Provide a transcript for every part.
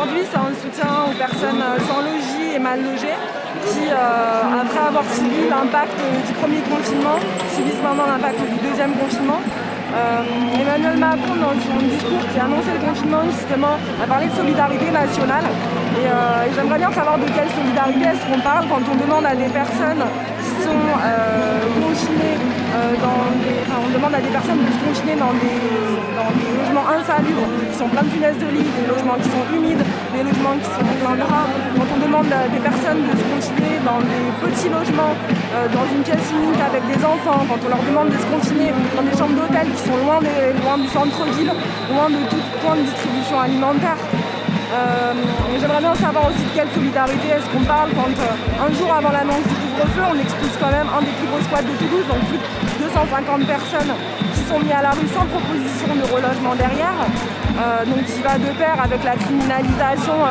aujourd'hui, c'est un soutien aux personnes sans logis et mal logées qui, après avoir subi l'impact du premier confinement, subissent maintenant l'impact du deuxième confinement. Emmanuel Macron, dans son discours qui a annoncé le confinement, justement, a parlé de solidarité nationale. Et j'aimerais bien savoir de quelle solidarité est-ce qu'on parle quand on demande à des personnes qui sont confinées on demande à des personnes de se confiner dans des logements insalubres, qui sont pleins de punaises de lit, des logements qui sont humides, des logements qui sont pleins de rats. Quand on demande à des personnes de se confiner dans des petits logements, dans une pièce unique avec des enfants, quand on leur demande de se confiner dans des chambres d'hôtel qui sont loin du centre-ville, loin de tout point de distribution alimentaire. J'aimerais bien savoir aussi de quelle solidarité est-ce qu'on parle quand un jour avant l'annonce du couvre-feu, on expulse quand même un des plus gros squats de Toulouse, donc plus de 250 personnes qui sont mises à la rue sans proposition de relogement derrière. Donc qui va de pair avec la criminalisation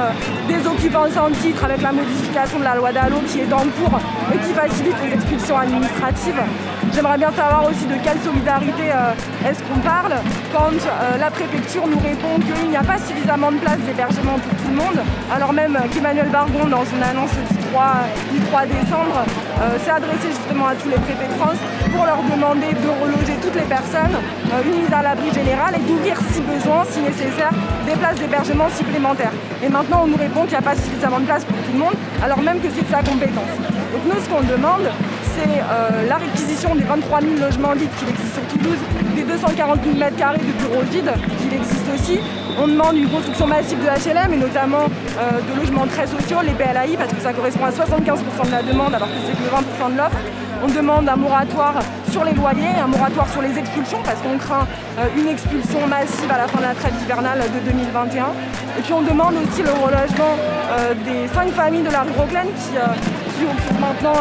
des occupants sans titre, avec la modification de la loi Dalo qui est en cours et qui facilite les expulsions administratives. J'aimerais bien savoir aussi de quelle solidarité est-ce qu'on parle quand la préfecture nous répond qu'il n'y a pas suffisamment de places d'hébergement pour tout le monde, alors même qu'Emmanuel Bargon, dans son annonce du 3 décembre, s'est adressé justement à tous les préfets de France pour leur demander de reloger toutes les personnes, une mise à l'abri générale et d'ouvrir si besoin, si nécessaire, des places d'hébergement supplémentaires. Et maintenant on nous répond qu'il n'y a pas suffisamment de place pour tout le monde, alors même que c'est de sa compétence. Donc nous ce qu'on demande, c'est la réquisition des 23 000 logements vides qu'il existe sur Toulouse, des 240 000 m² de bureaux vides qu'il existe aussi. On demande une construction massive de HLM et notamment de logements très sociaux, les PLAI, parce que ça correspond à 75% de la demande alors que c'est que 20% de l'offre. On demande un moratoire sur les loyers, un moratoire sur les expulsions parce qu'on craint une expulsion massive à la fin de la trêve hivernale de 2021. Et puis on demande aussi le relogement des 5 familles de la rue Roclène qui occupent maintenant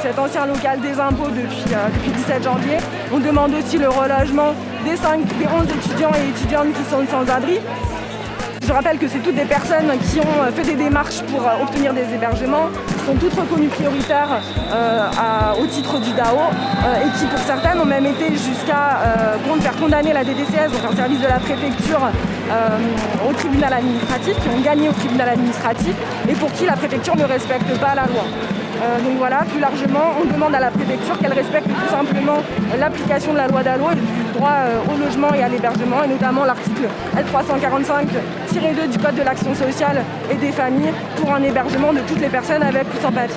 cet ancien local des impôts depuis le 17 janvier. On demande aussi le relogement des 11 étudiants et étudiantes qui sont sans abri. Je rappelle que c'est toutes des personnes qui ont fait des démarches pour obtenir des hébergements, qui sont toutes reconnues prioritaires au titre du DAO et qui pour certaines ont même été jusqu'à faire condamner la DDCS, donc un service de la préfecture, au tribunal administratif, qui ont gagné au tribunal administratif et pour qui la préfecture ne respecte pas la loi. Donc voilà, plus largement, on demande à la préfecture qu'elle respecte tout simplement l'application de la loi Dalo et du droit au logement et à l'hébergement, et notamment l'article L345-2 du Code de l'action sociale et des familles pour un hébergement de toutes les personnes avec ou sans papier.